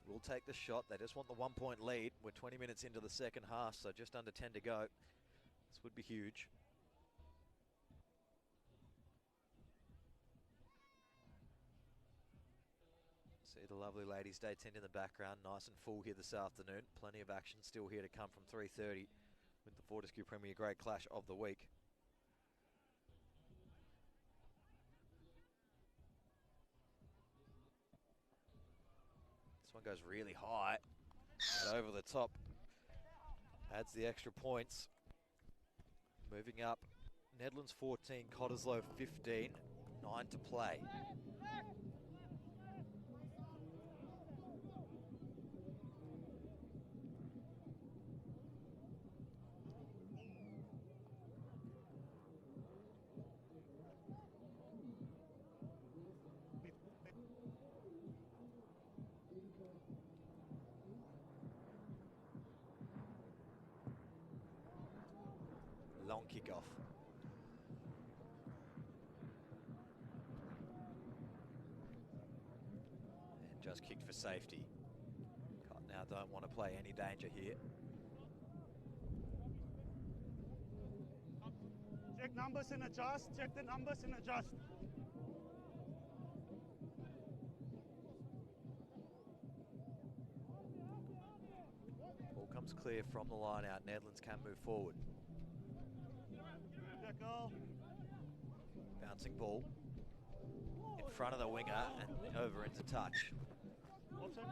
We'll take the shot. They just want the 1-point lead. We're 20 minutes into the second half, so just under 10 to go. This would be huge. See the lovely ladies' day tent in the background. Nice and full here this afternoon. Plenty of action still here to come from 3:30 with the Fortescue Premier Grade Clash of the week. This one goes really high and over the top. Adds the extra points. Moving up, Nedlands 14, Cottesloe 15, 9 to play. Long kickoff. And just kicked for safety. Now don't want to play any danger here.
Check numbers and adjust. Check the numbers and adjust.
Ball comes clear from the line out. Nedlands can move forward.
Tackle.
Bouncing ball in front of the winger and over into touch.
Option.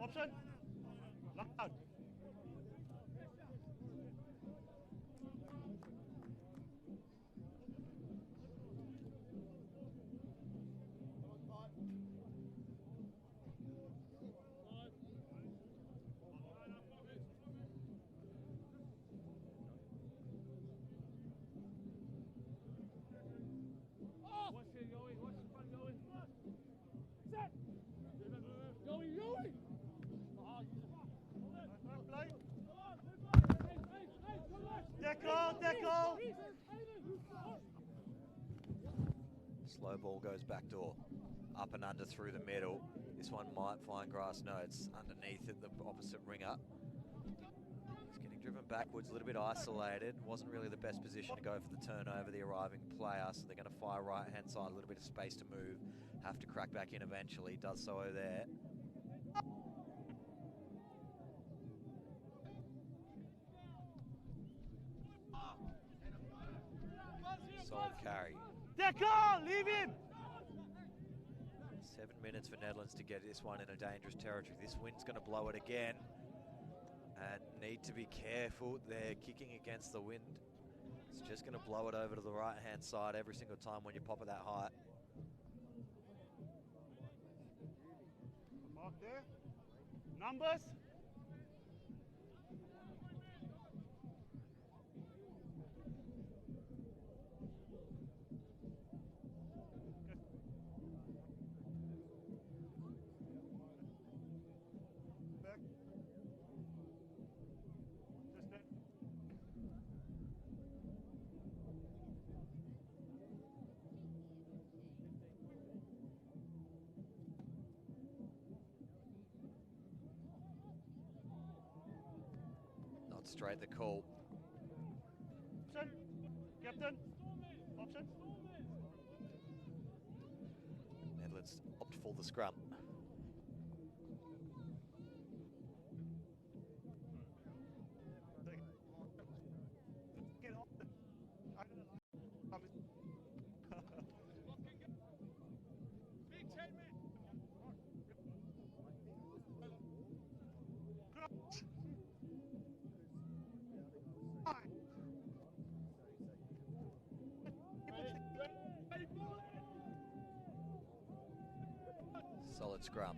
Option. Loud. Tackle.
Slow ball goes back door. Up and under through the middle. This one might find grass. No, it's underneath it, the opposite ringer. He's getting driven backwards, a little bit isolated. Wasn't really the best position to go for the turnover, the arriving player, so they're going to fire right-hand side, a little bit of space to move. Have to crack back in eventually. Does so there. Solid carry.
Tackle! Leave him!
7 minutes for Nedlands to get this one in a dangerous territory. This wind's going to blow it again. And need to be careful. They're kicking against the wind. It's just going to blow it over to the right-hand side every single time when you pop it that high.
Mark there. Numbers. Back. Just that.
Not straight the call.
Option. Captain. Option.
Nedlands opt for the scrum.
Get off the.
Solid scrum.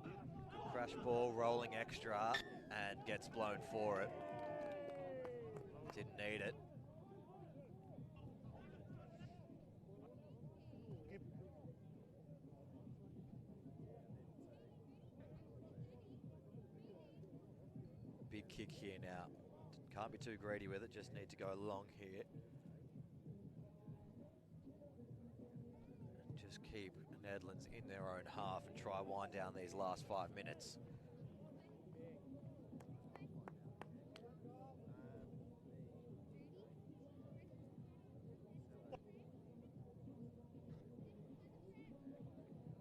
Good crash ball, rolling extra, and gets blown for it. Didn't need it. Big kick here now. Can't be too greedy with it, just need to go long here. Just keep Nedlands in their own half and try wind down these last 5 minutes.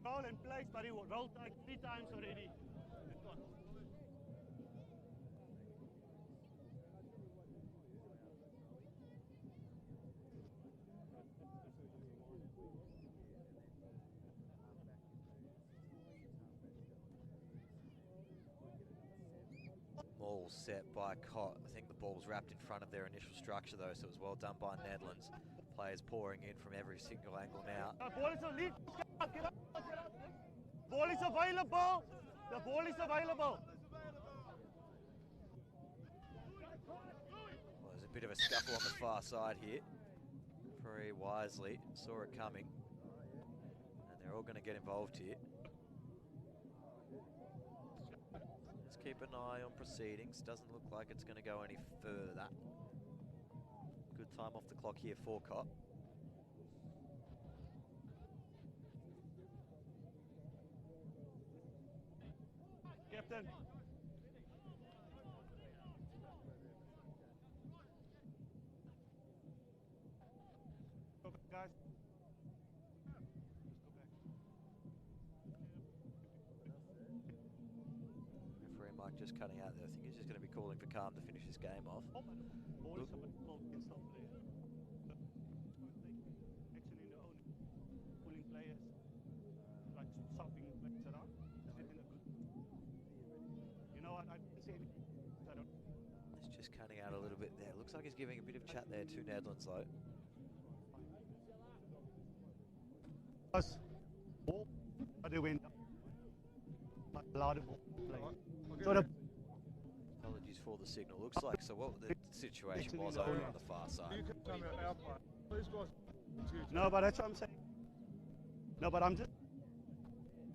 Roll in place, buddy. Roll like 3 times already.
Ball set by Cott. I think the ball was wrapped in front of their initial structure though, so it was well done by Nedlands. Players pouring in from every single angle now.
Ball is on lead. Get up. Ball is available. The ball is available.
Well, there's a bit of a scuffle on the far side here. Very wisely saw it coming, and they're all going to get involved here. Let's keep an eye on proceedings. Doesn't look like it's going to go any further. Good time off the clock here for Cott.
Captain. Go back, guys.
Referee Mike just cutting out there. I think he's just going to be calling for calm to finish this game off.
Ball is somebody called against our player. Action in their own, pulling players, like stopping players around. Is it in a good? You know what? I didn't say anything. I don't.
It's just cutting out a little bit there. Looks like he's giving a bit of chat there to Nedlands though.
Ball, but they went allowed it. Sort of.
Apologies for the signal. Looks like so. What the situation was over on the far side.
No, but that's what I'm saying. No, but I'm just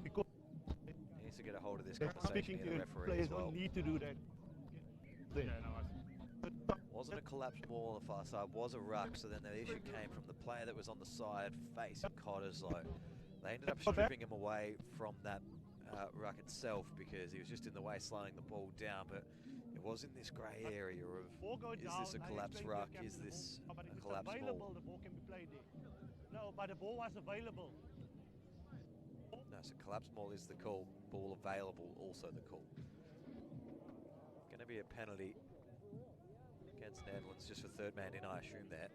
because
He needs to get a hold of this
they're
conversation
speaking
here, the
to
referee
players
as well.
don't need to do that.
Wasn't a collapsed ball on the far side, was a ruck, so then the issue came from the player that was on the side facing Cottesloe. They ended up stripping him away from that ruck itself because he was just in the way slowing the ball down, but it was in this grey area of, is this a collapsed ruck, is this a collapsed ball?
The ball can be played there. No, but the ball was available.
No, so collapsed ball is the call, ball available also the call. Going to be a penalty against Nedlands just for third man in, I assume that.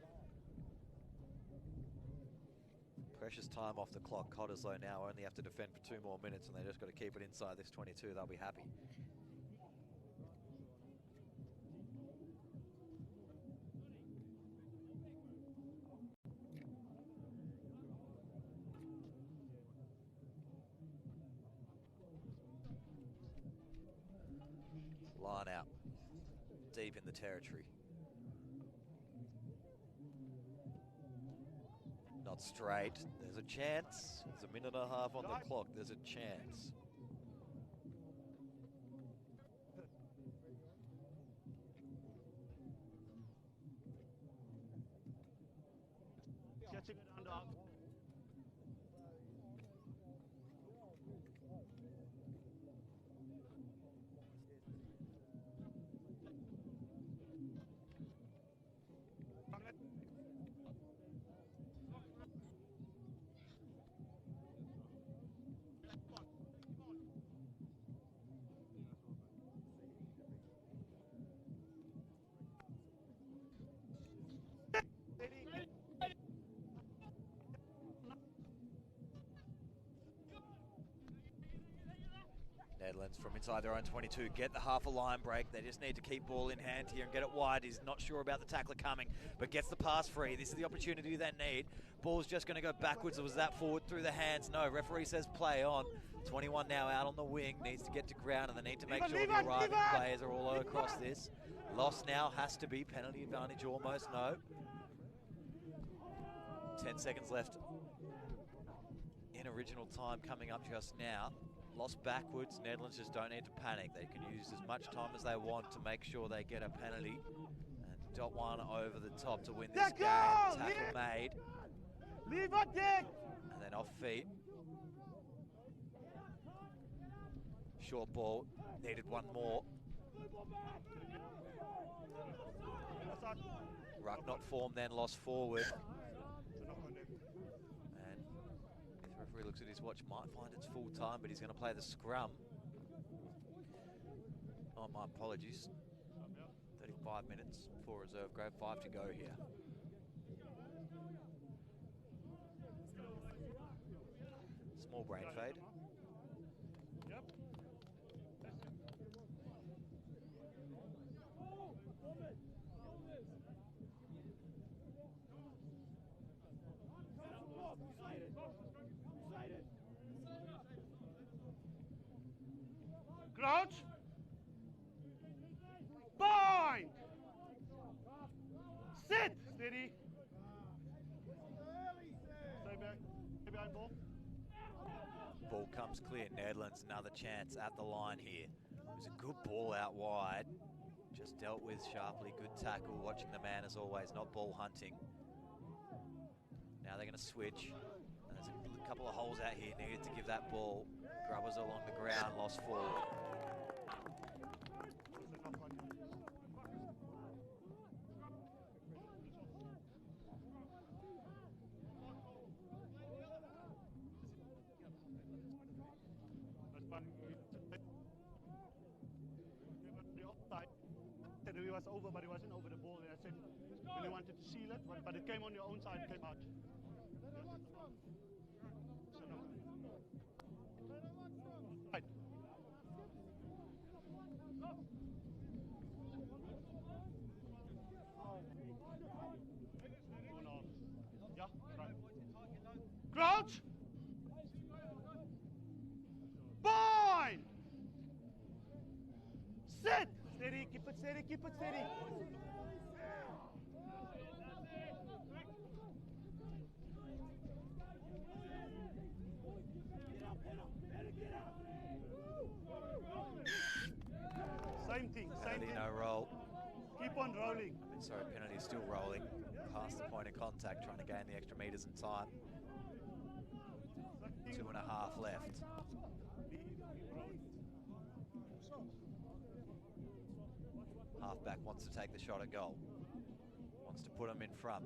Precious time off the clock. Cottesloe now only have to defend for 2 more minutes and they just got to keep it inside this 22. They'll be happy. Line out. Deep in the territory. Not straight. There's a chance. There's a minute and a half on the clock. There's a chance.
Catching it under.
Nedlands from inside their own 22 get the half a line break. They just need to keep ball in hand here and get it wide. He's not sure about the tackler coming, but gets the pass free. This is the opportunity they need. Ball's just going to go backwards. Was that forward through the hands? No, referee says play on. 21 now out on the wing, needs to get to ground, and they need to make sure the arriving players are all across this. Loss now has to be penalty advantage almost, no. 10 seconds left in original time coming up just now. Lost backwards. Nedlands just don't need to panic. They can use as much time as they want to make sure they get a penalty. And dot one over the top to win this game. Tackle made.
Leave it there.
And then off feet. Short ball. Needed one more. Ruck not formed, then lost forward. Referee looks at his watch, might find it's full time, but he's going to play the scrum. Oh, my apologies. 35 minutes for reserve grade, 5 to go here. Small brain fade.
Yep. Crouch. Bind. Sit. Steady. Stay back. Stay behind ball.
Ball comes clear. Nedlands, another chance at the line here. It was a good ball out wide. Just dealt with sharply. Good tackle. Watching the man as always, not ball hunting. Now they're going to switch. And there's a couple of holes out here. Needed to give that ball. Grubbers along the ground, lost forward.
was over, but it wasn't over the ball. And I said, when they wanted to seal it, but it came on your own side, it came out. So no. Right. Yeah, right. Crouch! Bind! Sit! Steady, keep it steady, keep it steady. Same thing, same
Penalty,
thing.
no roll.
Keep on rolling.
Sorry, penalty still rolling. Past the point of contact, trying to gain the extra metres in time. 2.5 left. Halfback wants to take the shot at goal. Wants to put him in front.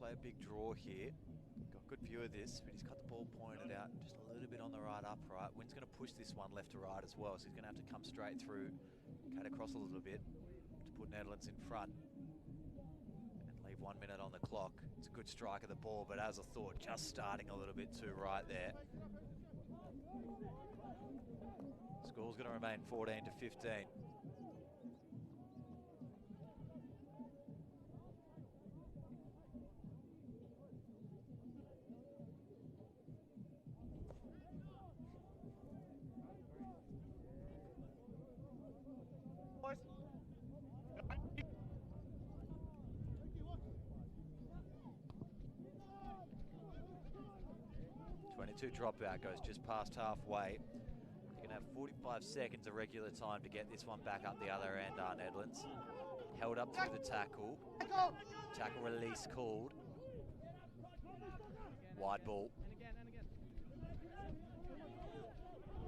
Play a big draw here. Got a good view of this, but he's got the ball pointed out just a little bit on the right upright. Wynn's going to push this one left to right as well, so he's going to have to come straight through, cut across a little bit to put Nedlands in front and leave 1 minute on the clock. It's a good strike of the ball, but as I thought, just starting a little bit too right there. Score's going to remain 14 to 15.
Boys.
22 dropout goes just past halfway. You're going to have 45 seconds of regular time to get this one back up the other end, Nedlands. Held up through the tackle. Tackle release called. Wide ball.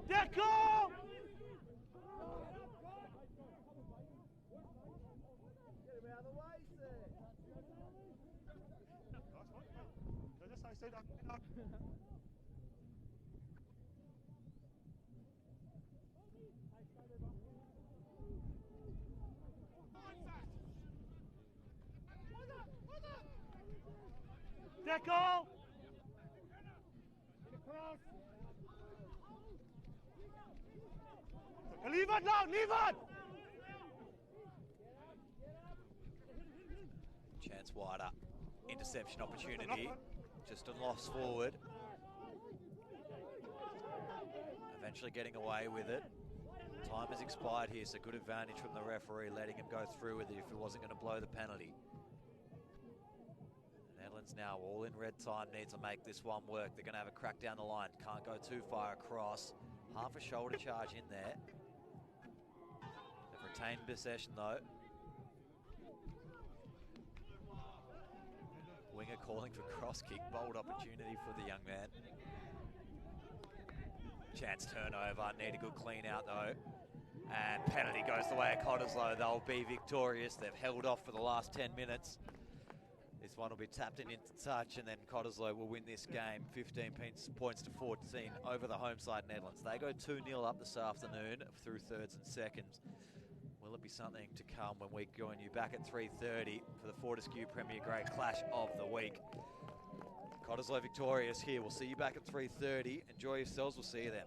Deco! I said up. Deco! Leave it now, leave it!
Chance wider. Interception opportunity. Just a loss forward. Eventually getting away with it. Time has expired here, so good advantage from the referee, letting him go through with it if he wasn't going to blow the penalty. Nedlands now all in red time, needs to make this one work. They're going to have a crack down the line. Can't go too far across. Half a shoulder charge in there. They've retained possession though. Winger calling for cross kick, bold opportunity for the young man. Chance turnover, need a good clean out though. And penalty goes the way of Cottesloe. They'll be victorious. They've held off for the last 10 minutes. This one will be tapped in into touch, and then Cottesloe will win this game 15 points to 14 over the home side Nedlands. They go 2-0 up this afternoon through thirds and seconds. Will it be something to come when we join you back at 3:30 for the Fortescue Premier Grade Clash of the Week? Cottesloe victorious here. We'll see you back at 3:30. Enjoy yourselves. We'll see you then.